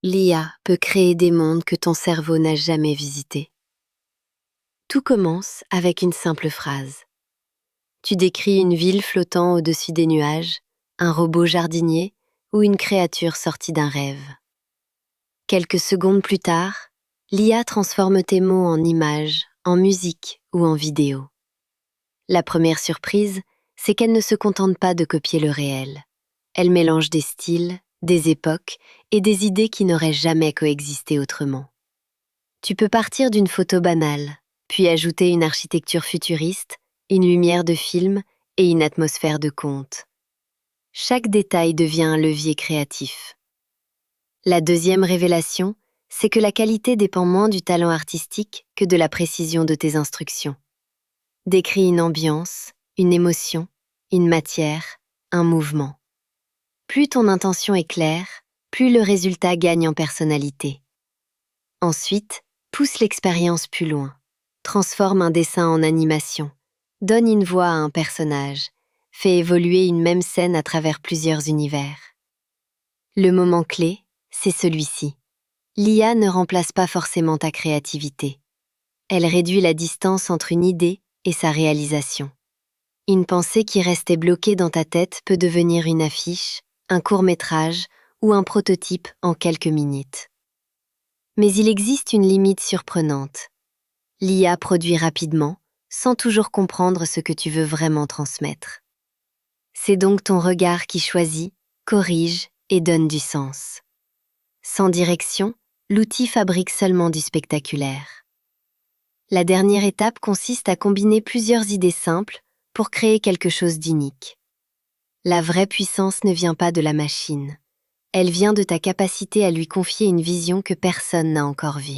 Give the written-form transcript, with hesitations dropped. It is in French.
L'IA peut créer des mondes que ton cerveau n'a jamais visités. Tout commence avec une simple phrase. Tu décris une ville flottant au-dessus des nuages, un robot jardinier ou une créature sortie d'un rêve. Quelques secondes plus tard, l'IA transforme tes mots en images, en musique ou en vidéo. La première surprise, c'est qu'elle ne se contente pas de copier le réel. Elle mélange des styles, des époques et des idées qui n'auraient jamais coexisté autrement. Tu peux partir d'une photo banale, puis ajouter une architecture futuriste, une lumière de film et une atmosphère de conte. Chaque détail devient un levier créatif. La deuxième révélation, c'est que la qualité dépend moins du talent artistique que de la précision de tes instructions. Décris une ambiance, une émotion, une matière, un mouvement. Plus ton intention est claire, plus le résultat gagne en personnalité. Ensuite, pousse l'expérience plus loin. Transforme un dessin en animation. Donne une voix à un personnage. Fais évoluer une même scène à travers plusieurs univers. Le moment clé, c'est celui-ci. L'IA ne remplace pas forcément ta créativité. Elle réduit la distance entre une idée et sa réalisation. Une pensée qui restait bloquée dans ta tête peut devenir une affiche, un court-métrage ou un prototype en quelques minutes. Mais il existe une limite surprenante. L'IA produit rapidement, sans toujours comprendre ce que tu veux vraiment transmettre. C'est donc ton regard qui choisit, corrige et donne du sens. Sans direction, l'outil fabrique seulement du spectaculaire. La dernière étape consiste à combiner plusieurs idées simples pour créer quelque chose d'unique. La vraie puissance ne vient pas de la machine. Elle vient de ta capacité à lui confier une vision que personne n'a encore vue.